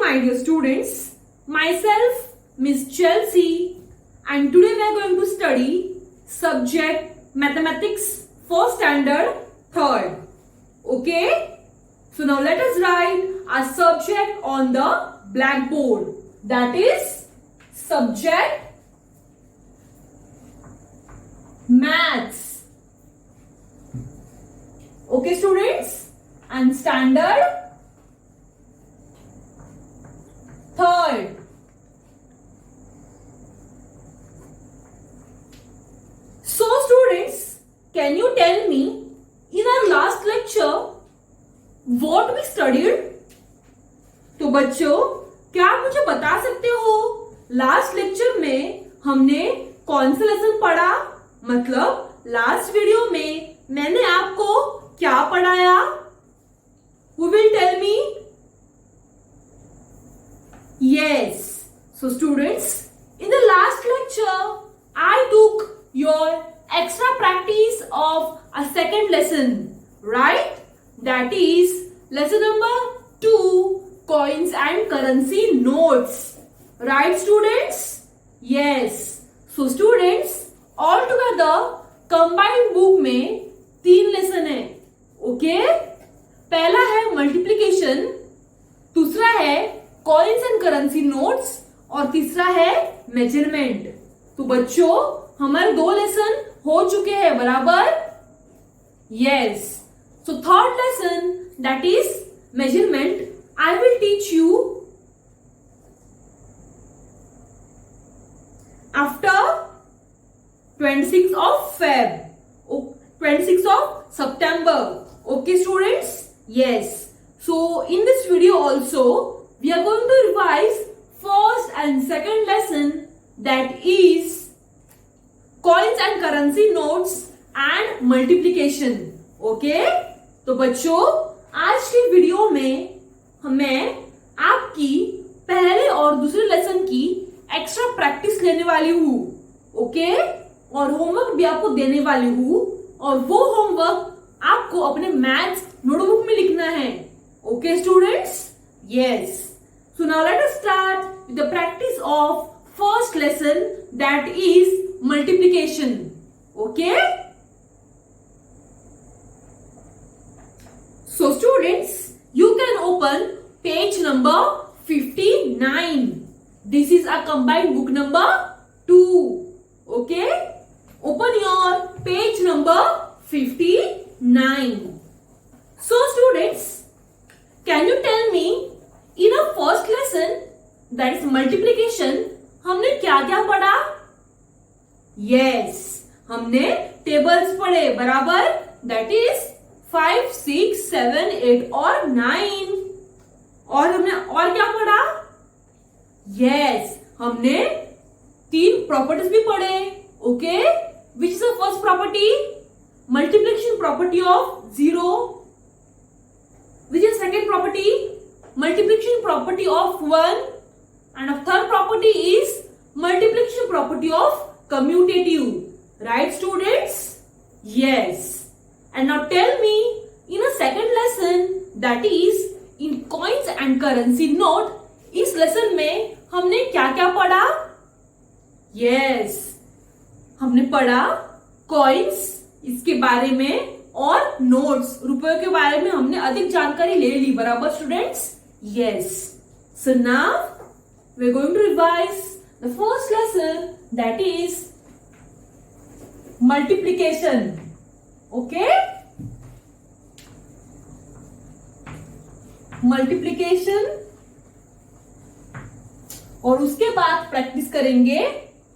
my dear students, myself Miss Chelsea, and today we are going to study subject mathematics for standard 3rd. Okay, so now let us write our subject on the blackboard, that is subject maths. Okay students, and standard 3rd. So students, can you tell me in our last lecture what we studied? तो बच्चों, क्या आप मुझे बता सकते हो last lecture में हमने कौन सा लेसन पढ़ा? मतलब लास्ट वीडियो में मैंने आपको क्या पढ़ाया? Who will tell me? Yes. So students, in the last lecture, I took your extra practice of a second lesson, right? That is lesson number 2, coins and currency notes. Right students? Yes. So students, all together combined book में 3 lesson है. Okay, पहला है multiplication, दूसरा है coins and currency notes और तीसरा है measurement. तो बच्चों, हमारे 2 लेसन हो चुके हैं, बराबर? Yes. So third lesson, that is measurement, I will teach you after 26 of Feb, 26 of September. Okay students? Yes. So in this video also we are going to revise first and second lesson, that is coins and currency notes and multiplication. Okay? तो बच्चों, आज की video में मैं आपकी पहले और दूसरे लेसन की एक्स्ट्रा प्रैक्टिस लेने वाली हूँ. ओके? और होमवर्क भी आपको देने वाली हूँ, और वो होमवर्क आपको अपने मैथ्स नोटबुक में लिखना है. Okay students? Yes. So now let us start with the practice of first lesson, that is multiplication. Okay? So students, you can open page number 59. This is a combined book number 2. Okay? Open your page number 59. So students, can you tell me in a first lesson, that is multiplication, हमने क्या क्या पढ़ा? Yes, हमने tables पढ़े, बराबर? That is 5, 6, 7, 8 और 9. और हमने और क्या पढ़ा? Yes, हमने 3 प्रॉपर्टीज भी पढ़े. Okay, which is the first property? Multiplication property of 0. Which is second property? Multiplication property of 1. And a third property is multiplication property of commutative. Right students? Yes. And now tell me, in a second lesson, that is in coins and currency note, इस lesson में हमने क्या क्या पढ़ा? Yes, हमने पढ़ा coins, इसके बारे में, और नोट्स, रुपयों के बारे में हमने अधिक जानकारी ले ली, बराबर students? Yes. So now we are going to revise the first lesson, that is multiplication. Okay, multiplication, और उसके बाद प्रैक्टिस करेंगे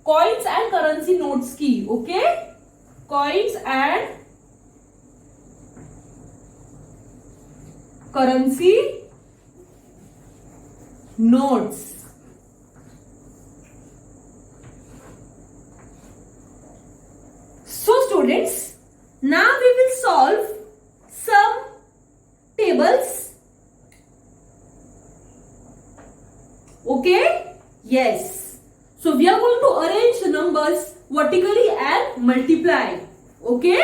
कॉइन्स एंड करेंसी नोट्स की. Okay, coins and currency notes. So students, now we will solve some tables. Okay? Yes. So we are going to arrange the numbers vertically and multiply. Okay?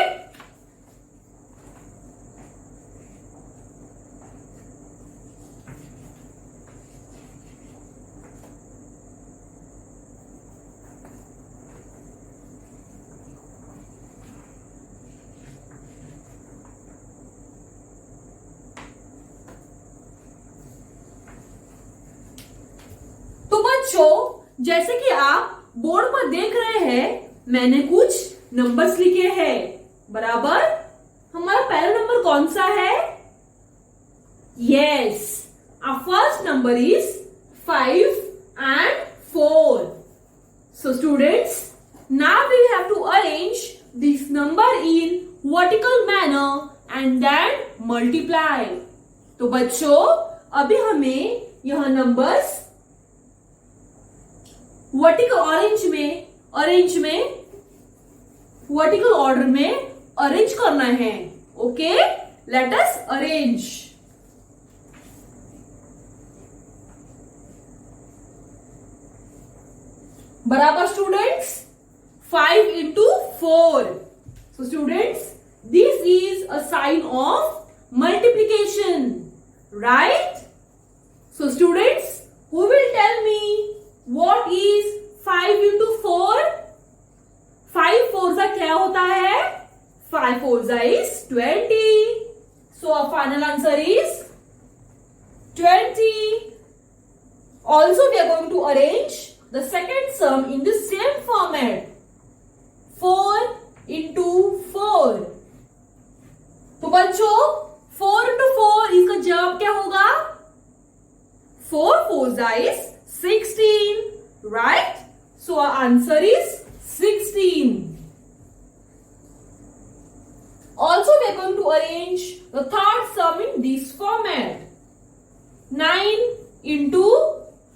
बच्चों, जैसे कि आप board पर देख रहे हैं, मैंने कुछ नंबर्स लिखे हैं, बराबर। हमारा पहला नंबर कौन सा है? Yes, our first number is 5 and 4. So students, now we have to arrange this number in vertical manner and then multiply. तो बच्चों, अभी हमें यह नंबर्स वर्टिकल वर्टिकल ऑर्डर में अरेंज करना है. Okay, let us arrange. बराबर students, 5 into 4. So students, this is a sign of multiplication, right? So students, who will tell me what is 5 into 4? 5 fours क्या होता है? 5 fours is 20. So our final answer is 20. Also we are going to arrange the second sum in the same format. 4 into 4. तो बच्चों, 4 into 4 इसका जवाब क्या होगा? 4 fours is 16, right? So our answer is 16. Also we are going to arrange the third sum in this format. 9 into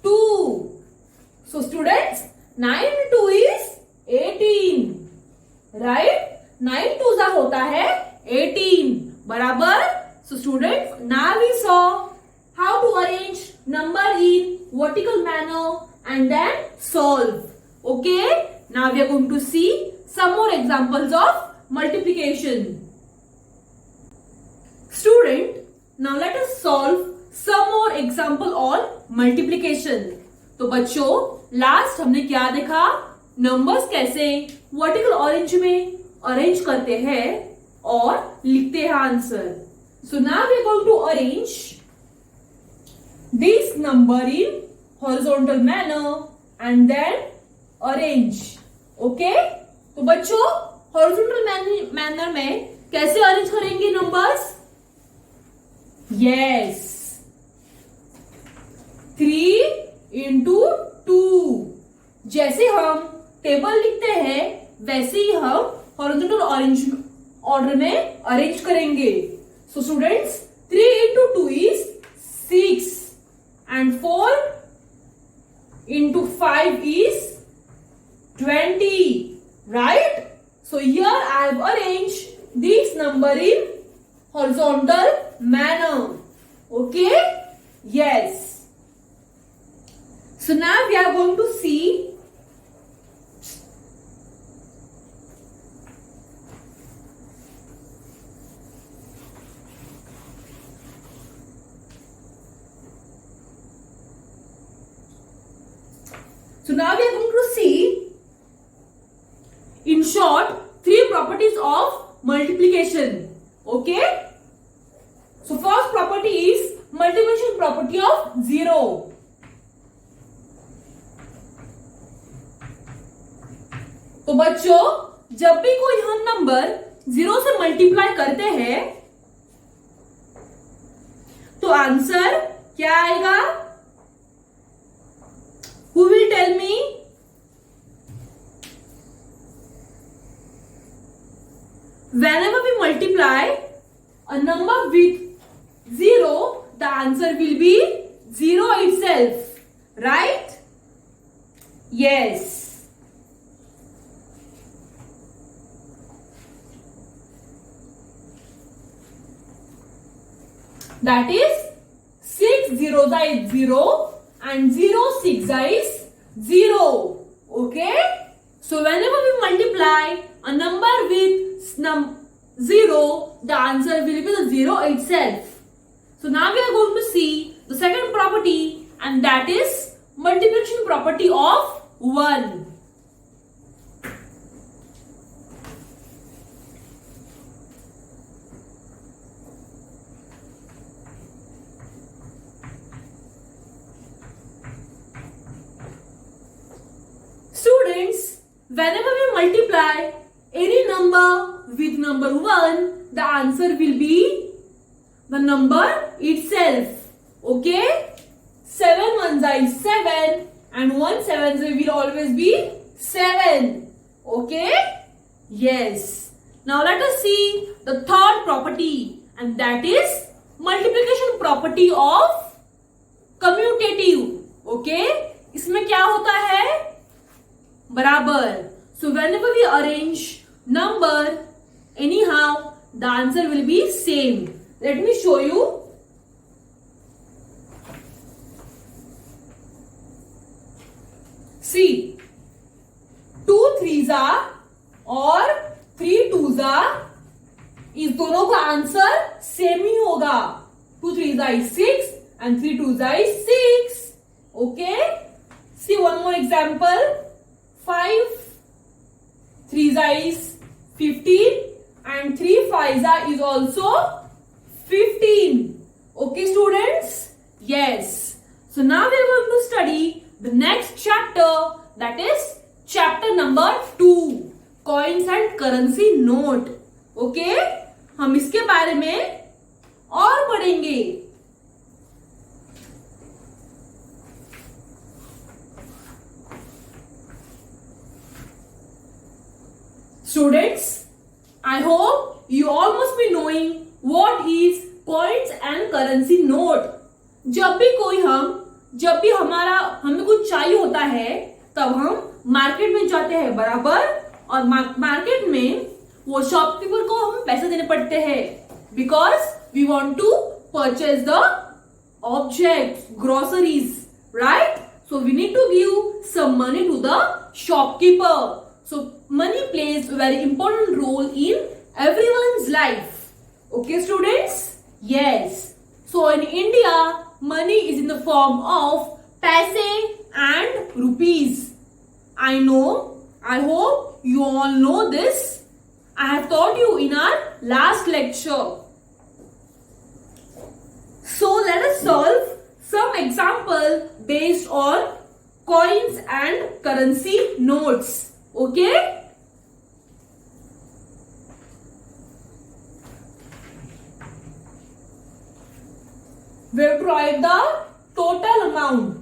2. So students, 9 into 2 is 18, right? 9 twos होता है 18, बराबर. So students, now we saw how to arrange number in vertical manner and then solve. Okay, now we are going to see some more examples of multiplication. Student, now let us solve some more example on multiplication. तो बच्चों, last हमने क्या देखा? Numbers कैसे vertical orange में arrange करते हैं और लिखते हैं answer. So now we are going to arrange this number in horizontal manner and then arrange. Okay, तो बच्चों, हॉरिजॉन्टल मैनर में कैसे अरेंज करेंगे नंबर्स? Yes, 3 into 2. जैसे हम टेबल लिखते हैं वैसे ही हम हॉरिजॉन्टल ऑर्डर में अरेंज करेंगे. So students, 3 into 2 is 6 and 4 into 5 is 20, right? So here I have arranged this number in horizontal manner. Okay? Yes. So now we are going to see in short 3 properties of multiplication. Okay? So first property is multiplication property of 0. तो बच्चों, जब भी कोई हम number 0 से multiply करते हैं तो आंसर क्या आएगा? Who will tell me? Whenever we multiply a number with 0, the answer will be 0 itself, right? Yes. That is 6 zeros is 0 and 0 6 is 0. Okay? So whenever we multiply a number with 0, the answer will be the 0 itself. So now we are going to see the second property, and that is multiplication property of 1. whenever we multiply any number with number 1, the answer will be the number itself. Okay? 7 ones is 7 and 1 sevens will always be 7. Okay? Yes. Now let us see the third property, and that is multiplication property of commutative. Okay? इसमें क्या होता है? बराबर. So whenever we arrange number anyhow, the answer will be same. Let me show you. See, 2 3s are और 3 2s are, इस दोनों का answer same ही होगा. 2 3s are is 6 and 3 2s are is 6. Okay? See one more example. 5 3s are is 15 and 3 5s are is also 15. Okay, students? Yes. So now we are going to study the next chapter, that is chapter number 2, coins and currency note. Okay? हम इसके बारे में और पढ़ेंगे. Students, I hope you all must be knowing what is coins and currency note. जब भी हमें कुछ चाहिए होता है, तब हम मार्केट में जाते हैं, बराबर. और मार्केट में वो शॉपकीपर को हम पैसे देने पड़ते हैं, because we want to purchase the objects, groceries, right. So we need to give some money to the shopkeeper. So money plays a very important role in everyone's life. Okay, students? Yes. So in India, money is in the form of paise and rupees. I hope you all know this. I have taught you in our last lecture. So let us solve some example based on coins and currency notes. Okay? We have to write the total amount.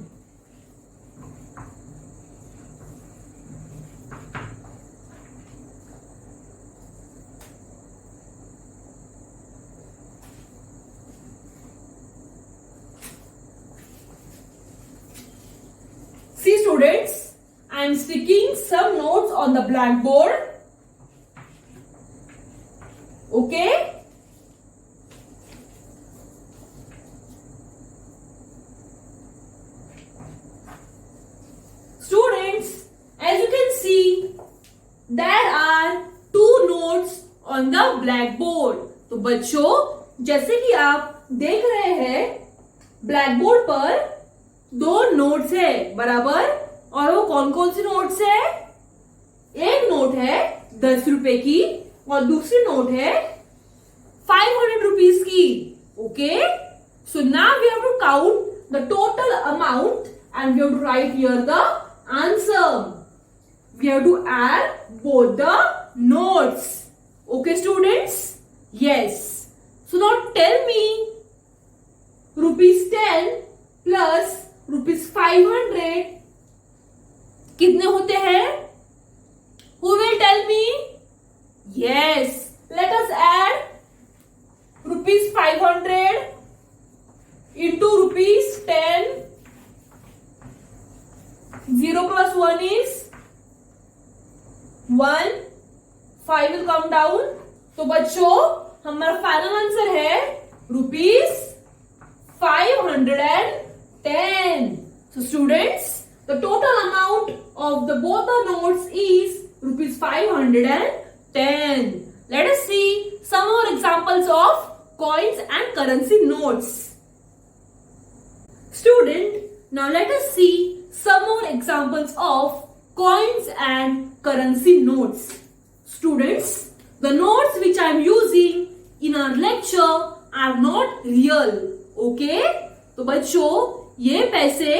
See, students, I am sticking some notes on the blackboard. Okay? Students, as you can see, there are 2 notes on the blackboard. तो बच्चों, जैसे कि आप देख रहे हैं, blackboard पर 2 notes है, बराबर. और वो कौन कौन सी नोट्स है? एक नोट है 10 रुपए की और दूसरी नोट है 500 रुपीज की. Okay? So now we have to count the total amount and we have to write here the answer. We have to add both the notes. Okay, students? Yes. So now tell me, ₹10 plus ₹500 कितने होते हैं? Who will tell me? Yes. Let us add ₹500 into ₹10. 0 plus 1 is 1. 5 will come down. तो बच्चों, हमारा final answer है ₹510. So students, the total amount of the both the notes is ₹510. Let us see some more examples of coins and currency notes. Student, now let us see some more examples of coins and currency notes. Students, the notes which I am using in our lecture are not real. Okay? तो बच्चों, ये पैसे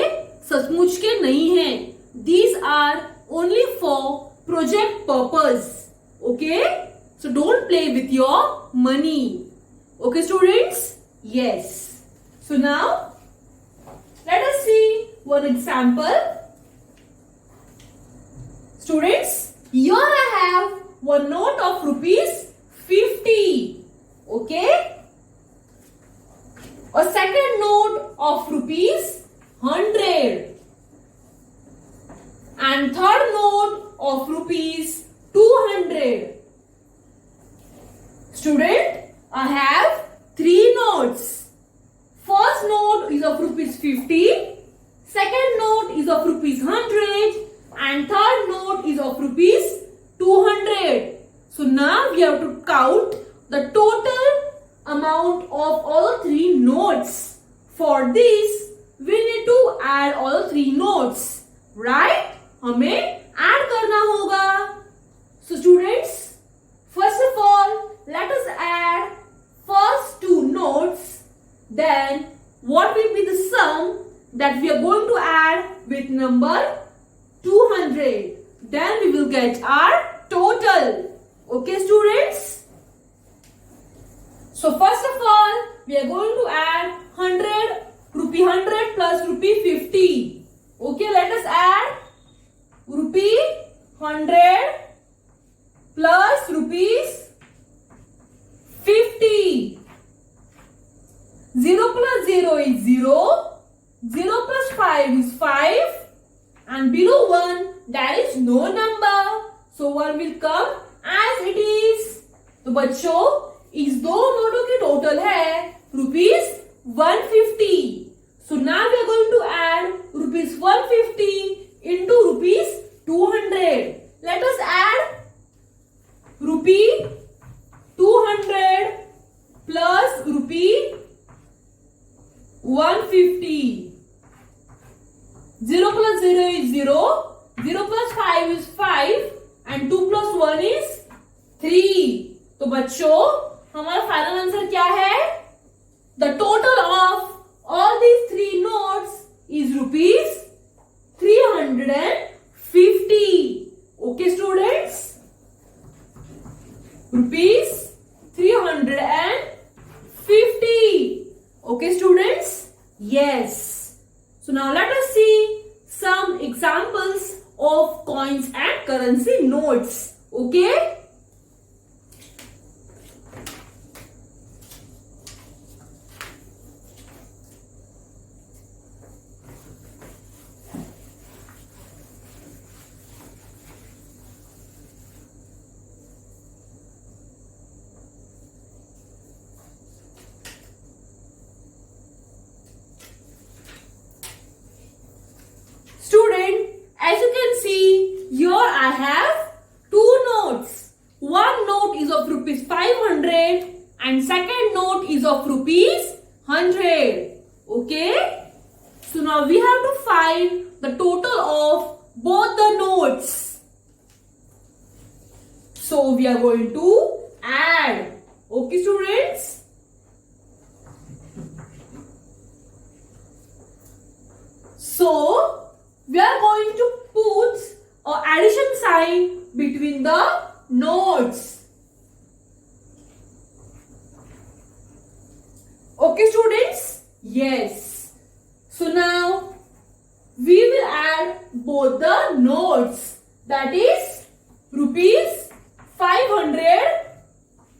सचमुच के नहीं हैं. These are only for project purpose. Okay? So don't play with your money. Okay, students? Yes. So now, let us see one example. Students, here I have one note of rupees 50. Okay? A second note of rupees 100. And third note of rupees 200. Student, I have three notes. First note is of rupees 50. Second note is of rupees 100. And third note is of rupees 200. So now we have to count the total amount of all three notes. For this, we need to add all three notes. Right? हमें add करना होगा. So students, first of all, let us add first two notes. Then what will be the sum that we are going to add with number 200? Then we will get our total. Okay, students? So first of all, we are going to add 100 plus rupee 50. Okay, let us add rupee 100 plus rupees 50. 0 plus 0 is 0. 0 plus 5 is 5. And below 1, there is no number. So 1 will come as it is. तो बच्चों, इस दो नोटों की total है rupees 150. So now we are going to add rupees 150 into rupees 200. Let us add rupee 200 plus rupee 150. 0 plus 0 is 0. 0 plus 5 is 5. And 2 plus 1 is 3. तो बच्चों, हमारा फाइनल आंसर क्या है? The total of all these three notes is rupees 350. Okay, students? Rupees 350. Okay, students? Yes. So now let us see some examples of coins and currency notes. Okay? Student, as you can see, here I have two notes. One note is of rupees 500 and second note is of rupees 100. Okay? So now we have to find the total of both the notes. So we are going to add. Okay, students? So we are going to put an addition sign between the notes. Okay, students? Yes. So now we will add both the notes. That is rupees 500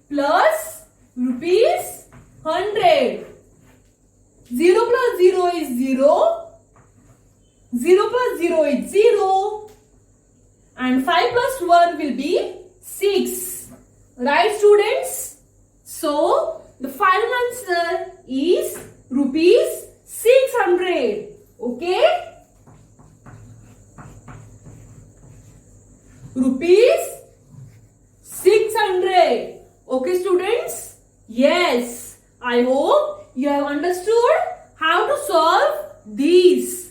plus rupees 100. 0 plus 0 is 0. 0 plus 0 is 0 and 5 plus 1 will be 6. Right, students? So, the final answer is rupees 600. Okay? Rupees 600. Okay, students? Yes. I hope you have understood how to solve these.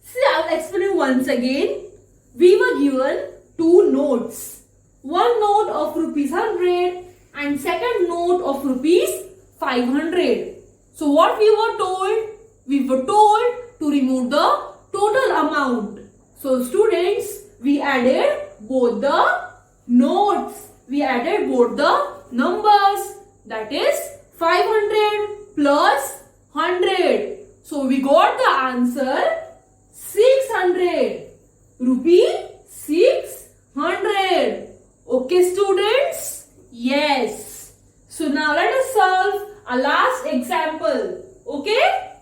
See, I will explain you once again. We were given two notes. One note of rupees 100 and second note of rupees 500. So what we were told? We were told to remove the total amount. So students, we added both the notes. We added both the numbers. That is 500 plus 100. So we got the answer 600. Rupee 600. Okay, students? Yes. So now let us solve a last example. Okay?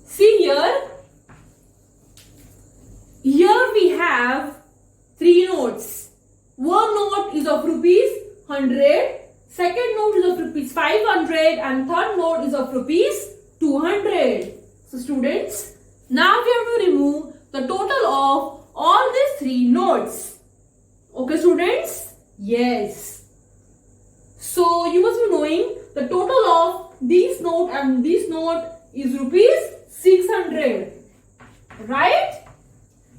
See here. Here we have 3 notes. One note is of rupees 100. Second note is of rupees 500 and third note is of rupees 200. So students, now we have to remove the total of all these 3 notes. Okay students? Yes. So you must be knowing the total of this note and this note is rupees 600. Right?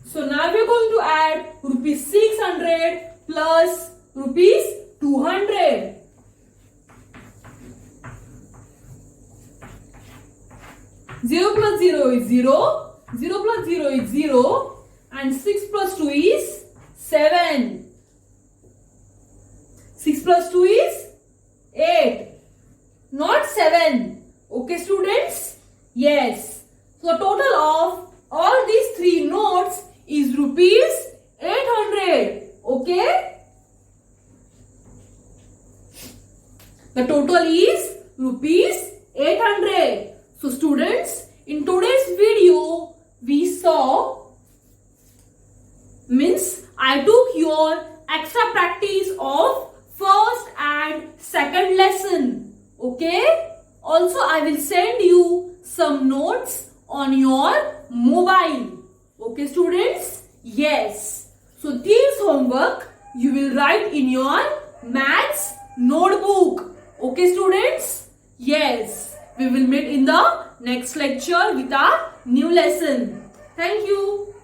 So now we are going to add rupees 600 plus rupees 200. Zero plus 0 is 0. 0 plus 0 is 0. And 6 plus 2 is 7. 6 plus 2 is 8. Not 7. Okay, students? Yes. So the total of all these 3 notes is rupees 800. Okay? The total is rupees 800. So students, in today's video, we saw, I took your extra practice of first and second lesson. Okay? Also, I will send you some notes on your mobile. Okay, students? Yes. So this homework you will write in your maths notebook. Okay, students? Yes. We will meet in the next lecture with a new lesson. Thank you.